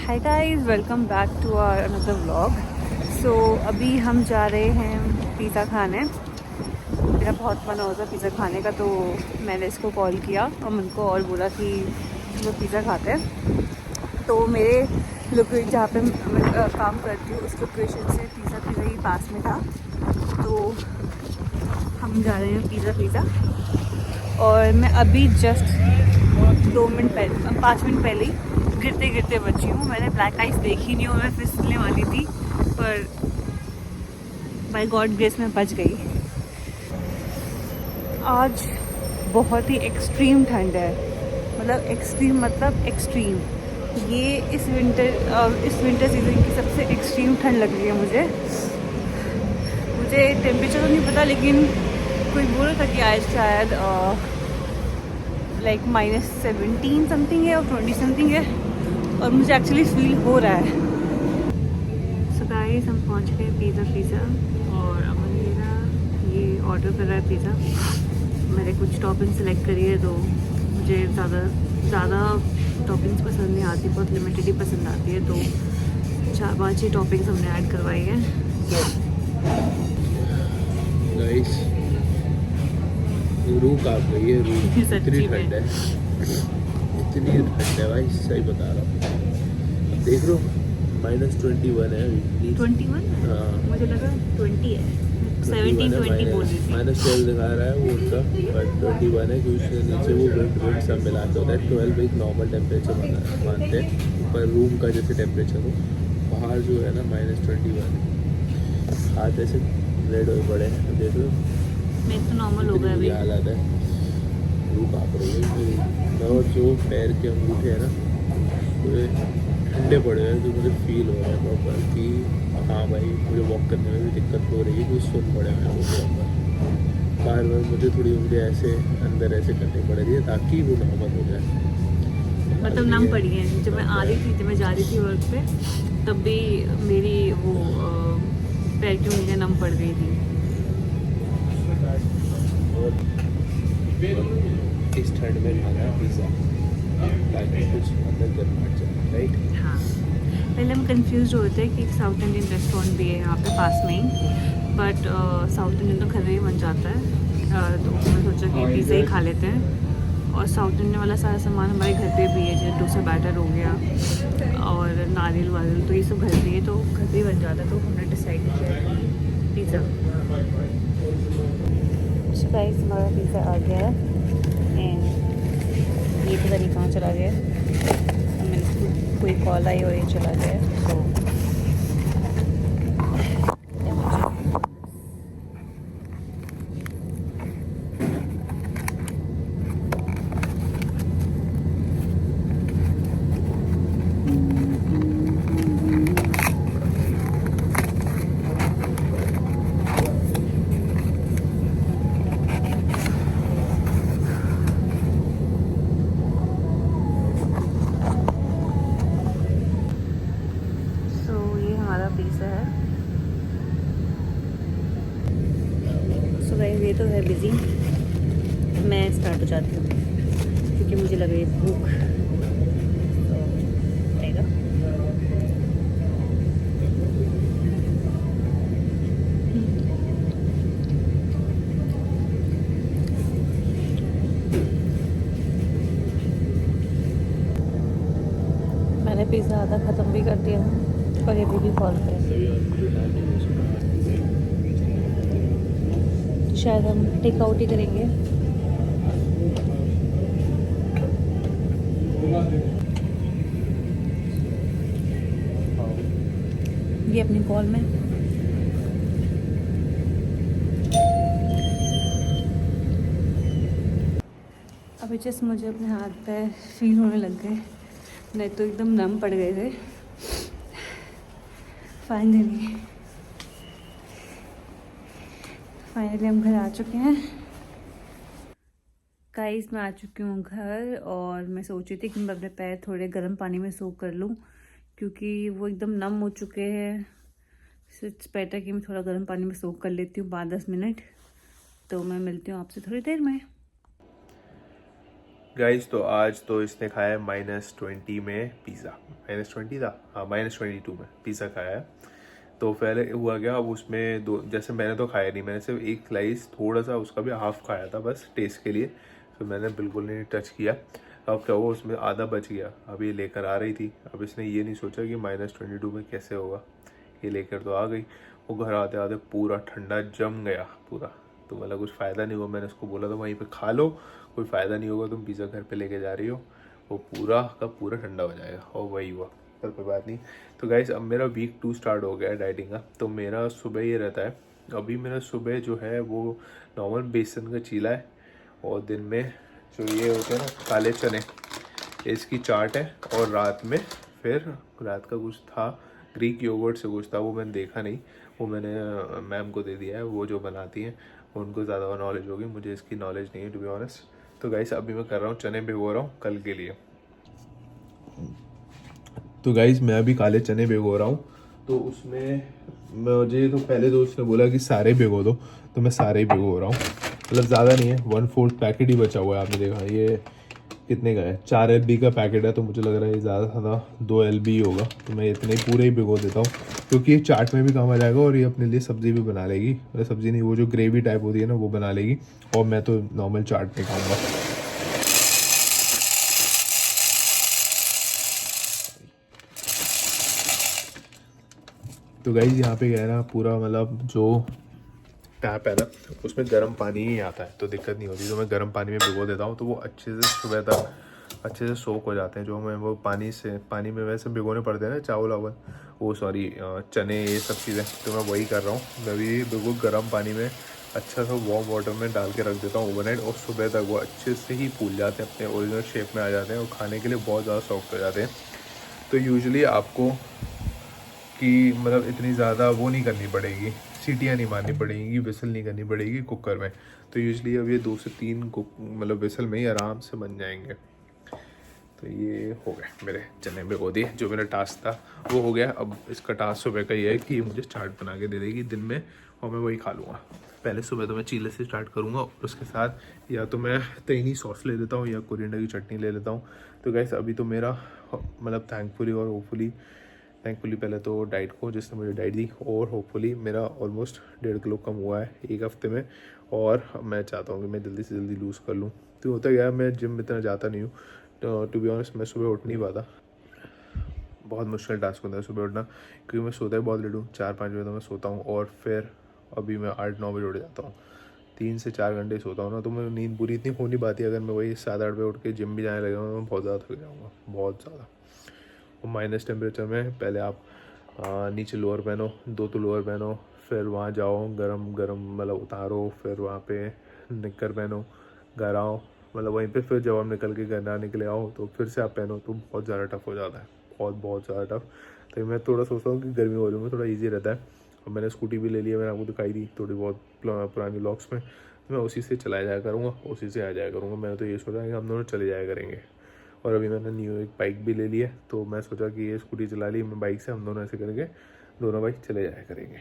Hi guys, welcome back to our another vlog. So अभी हम जा रहे हैं पिज़्ज़ा खाने। मेरा बहुत मन हो रहा था पिज़्ज़ा खाने का, तो मैंने इसको कॉल किया अमन को और बोला कि चलो पिज़्ज़ा खाते हैं। तो मेरे लोकेशन जहाँ पे मैं काम करती हूँ उस लोकेशन से पिज़्ज़ा ही पास में था, तो हम जा रहे हैं पिज़्ज़ा। और मैं अभी जस्ट 5 मिनट पहले ही गिरते गिरते बची हूँ। मैंने ब्लैक आइस देखी नहीं और मैं फिसलने वाली थी, पर बाय गॉड ग्रेस में बच गई। आज बहुत ही एक्सट्रीम ठंड है, मतलब एक्सट्रीम। ये इस विंटर सीजन की सबसे एक्सट्रीम ठंड लग रही है मुझे टेम्परेचर तो नहीं पता, लेकिन कोई बोल रहा था कि आज शायद लाइक -17 समथिंग है और 20 समथिंग है, और मुझे एक्चुअली फील हो रहा है। सो गाइस, हम पहुंच गए पिज़्ज़ा और अमन मेरा ये ऑर्डर कर रहा है पिज़्ज़ा। मैंने कुछ टॉपिंग सेलेक्ट करी है, तो मुझे ज़्यादा टॉपिंग्स पसंद नहीं आती, बहुत लिमिटेड ही पसंद आती है, तो 4-5 ही टॉपिंग्स हमने ऐड करवाई है। गाइस, रूह कांप रही है। रूह इतनी ठंड है, इतनी ठंड है भाई, सही बता रहा हूँ। अब देख लो, -21 है अभी। 21? हाँ, मुझे लगा 20 है। 21 है। 17-20 बोल रही थी। -12 दिखा रहा है वो उनका, बट 21 है, क्योंकि उसके नीचे वो विंड सब मिला के होता है। 12 एक नॉर्मल टेम्परेचर मानते हैं, पर रूम का जैसे टेम्परेचर हो, बाहर जो है ना -21 है। हाथ ऐसे रेड हो पड़े हैं, देख लो। मैं तो नॉर्मल हो गया अभी। हालत है, रूह काँप रही है मेरी। और जो पैर के अंगूठे हैं ना, पूरे ठंडे पड़े हैं, जो मुझे फील हो रहा है प्रॉपर कि हाँ भाई, मुझे वॉक करने में भी दिक्कत हो रही है, कुछ सुन पड़े हैं वो प्रॉपर। बार बार मुझे थोड़ी उंगलियाँ ऐसे अंदर ऐसे करनी पड़ रही है ताकि वो नॉर्मल हो जाए। मतलब नम पड़ी है। जब मैं आ रही थी, जब मैं जा रही थी वर्क पे, तब भी मेरी वो पैर की उंगलियाँ नम पड़ गई थी। इस ठंड में खाना है पिज़्ज़ा, ताकि कुछ अंदर गर्म हट जाए, राइट। हाँ, पहले हम कंफ्यूज हो रहे थे कि साउथ इंडियन रेस्टोरेंट भी है यहाँ पे पास में ही, बट साउथ इंडियन तो घर में ही बन जाता है। तो हमने सोचा कि पिज़्ज़ा ही खा लेते हैं। और साउथ इंडियन वाला सारा सामान हमारे घर पे भी है, जैसे डोसा बैटर हो गया और नारियल वारियल, तो ये सब घर पे है, तो घर पे ही बन जाता है। तो हमने डिसाइड किया पिज़्ज़ा। सो गाइस, हमारा पिज़्ज़ा आ गया है एंड ये पता नहीं कहाँ चला गया। मैंने कोई कॉल आई और ये चला गया, तो ये हमारा पिज़्ज़ा है। सो गाइस, ये तो है बिज़ी, मैं स्टार्ट हो जाती हूँ क्योंकि मुझे लग रही है भूख। आएगा मैंने पिज़्ज़ा आधा ख़त्म भी कर दिया और ये भी कॉल पे है। तो शायद हम टेक आउट ही करेंगे। ये अपनी कॉल में अभी जस्ट मुझे अपने हाथ पैर फील होने लग गए, नहीं तो एकदम नम पड़ गए थे। फाइनली हम घर आ चुके हैं। गाइस, मैं आ चुकी हूँ घर और मैं सोच रही थी कि मैं अपने पैर थोड़े गर्म पानी में सोक कर लूँ, क्योंकि वो एकदम नम हो चुके हैं। सो इट्स बेटर कि मैं थोड़ा गर्म पानी में सोक कर लेती हूँ 5-10 मिनट। तो मैं मिलती हूँ आपसे थोड़ी देर में। गाइस तो आज तो इसने खाया है -20 में पिज़्ज़ा। -20 था, हाँ -22 में पिज़्ज़ा खाया है। तो पहले हुआ क्या, अब उसमें दो, जैसे मैंने तो खाया नहीं, मैंने सिर्फ एक स्लाइस थोड़ा सा उसका भी हाफ खाया था बस टेस्ट के लिए, तो मैंने बिल्कुल नहीं टच किया। अब क्या हुआ, उसमें आधा बच गया। अब ये लेकर आ रही थी, अब इसने ये नहीं सोचा कि -22 में कैसे होगा, ये लेकर तो आ गई। वो घर आते आते पूरा ठंडा जम गया पूरा, तो मतलब कुछ फ़ायदा नहीं हुआ। मैंने उसको बोला था वहीं पे खा लो, कोई फ़ायदा नहीं होगा, तुम पिज़्ज़ा घर पे लेके जा रही हो, वो पूरा का पूरा ठंडा हो जाएगा। और वही हुआ, पर कोई बात नहीं। तो गाइस अब मेरा वीक 2 स्टार्ट हो गया है डाइटिंग का। तो मेरा सुबह ये रहता है, अभी मेरा सुबह जो है वो नॉर्मल बेसन का चीला है, और दिन में जो ये होते हैं ना काले चने, इसकी चाट है। और रात में फिर रात का कुछ था, ग्रीक योगर्ट से कुछ था, वो मैंने देखा नहीं, वो मैंने मैम को दे दिया है, वो जो बनाती हैं उनको ज़्यादा नॉलेज होगी, मुझे इसकी नॉलेज नहीं है टू बी ऑनेस्ट। तो गाइस अभी मैं कर रहा हूँ चने भिगो रहा हूँ कल के लिए। तो गाइस मैं अभी काले चने भिगो रहा हूँ, तो उसमें मुझे तो पहले दोस्त ने बोला कि सारे भिगो दो, तो मैं सारे ही भिगो रहा हूँ। मतलब ज़्यादा नहीं है, 1/4 पैकेट ही बचा हुआ है। आपने देखा ये कितने का है, 4 LB का पैकेट है, तो मुझे लग रहा है ये ज़्यादा था 2 LB होगा, तो मैं इतने ही पूरे ही भिगो देता हूँ, क्योंकि ये चाट में भी काम आ जाएगा और ये अपने लिए सब्ज़ी भी बना लेगी। मतलब सब्ज़ी नहीं, वो जो ग्रेवी टाइप होती है ना वो बना लेगी, और मैं तो नॉर्मल चाट में खाऊँगा। तो गाइस यहाँ पे कह रहा पूरा मतलब जो टैप है ना उसमें गर्म पानी ही आता है, तो दिक्कत नहीं होती। तो मैं गर्म पानी में भिगो देता हूँ, तो वो अच्छे से सुबह तक अच्छे से सोक हो जाते हैं। जो मैं वो पानी में वैसे भिगोने पड़ते हैं ना चावल वावल, वो सॉरी चने, ये सब चीज़ें, तो मैं वही कर रहा हूँ। मैं भी बिल्कुल गर्म पानी में अच्छा सा वार्म वाटर में डाल के रख देता हूँ ओवरनाइट, और सुबह तक वो अच्छे से ही फूल जाते हैं, अपने ओरिजिनल शेप में आ जाते हैं, और खाने के लिए बहुत ज़्यादा सॉफ्ट हो जाते हैं। तो यूजुअली आपको कि मतलब इतनी ज़्यादा वो नहीं करनी पड़ेगी, सीटियाँ नहीं मारनी पड़ेंगी, विसल नहीं करनी पड़ेगी कुकर में। तो यूजुअली अब ये 2 से 3 मतलब विसल में ही आराम से बन जाएंगे। तो ये हो गए मेरे चने भिगो दिए, जो मेरा टास्क था वो हो गया। अब इसका टास्क सुबह का ये है कि मुझे चाट बना के दे देगी दिन में, और मैं वही खा लूँगा। पहले सुबह तो मैं चीले से स्टार्ट करूँगा, और उसके साथ या तो मैं तहीनी सॉस ले लेता हूँ या कोरिएंडर की चटनी ले लेता हूँ। तो गैस अभी तो मेरा मतलब थैंकफुली और थैंकफुली पहले तो डाइट को जिसने मुझे डाइट दी, और होपफुली मेरा ऑलमोस्ट 1.5 किलो कम हुआ है एक हफ्ते में, और मैं चाहता हूँ कि मैं जल्दी से जल्दी लूज़ कर लूँ। तो होता गया, मैं जिम में इतना जाता नहीं हूँ, तो टू बी ऑनेस्ट मैं सुबह उठ नहीं पाता, बहुत मुश्किल टास्क होता है सुबह उठना, क्योंकि मैं सोता ही बहुत लेट हूँ, 4-5 बजे तो मैं सोता हूँ, और फिर अभी मैं 8-9 बजे उठ जाता हूँ। 3 से 4 घंटे सोता हूँ ना, तो मैं नींद पूरी इतनी हो नहीं पाती। अगर मैं वही 7-8 बजे उठ के जिम भी जाने लगा मैं बहुत ज़्यादा थक जाऊँगा, बहुत ज़्यादा। और माइनस टेम्परेचर में पहले आप नीचे लोअर पहनो, 2 तो लोअर पहनो, फिर वहाँ जाओ गरम गरम मतलब उतारो, फिर वहाँ पे निक्कर पहनो, घर आओ, मतलब वहीं पे फिर जब आप निकल के घर ना निकले आओ तो फिर से आप पहनो, तो बहुत ज़्यादा टफ हो जाता है, बहुत ज़्यादा टफ। तो मैं थोड़ा सोचता हूँ कि गर्मी वालों में थोड़ा ईजी रहता है। और मैंने स्कूटी भी ले ली है, मैंने आपको दिखाई दी थोड़ी बहुत पुरानी व्लॉग्स में, तो मैं उसी से चलाया जाया करूँगा, उसी से आ जाया करूँगा। मैंने तो ये सोचा है कि हम दोनों चले जाया करेंगे। और अभी मैंने न्यू एक बाइक भी ले ली है, तो मैं सोचा कि ये स्कूटी चला ली, मैं बाइक से हम दोनों ऐसे करके दोनों बाइक चले जाया करेंगे।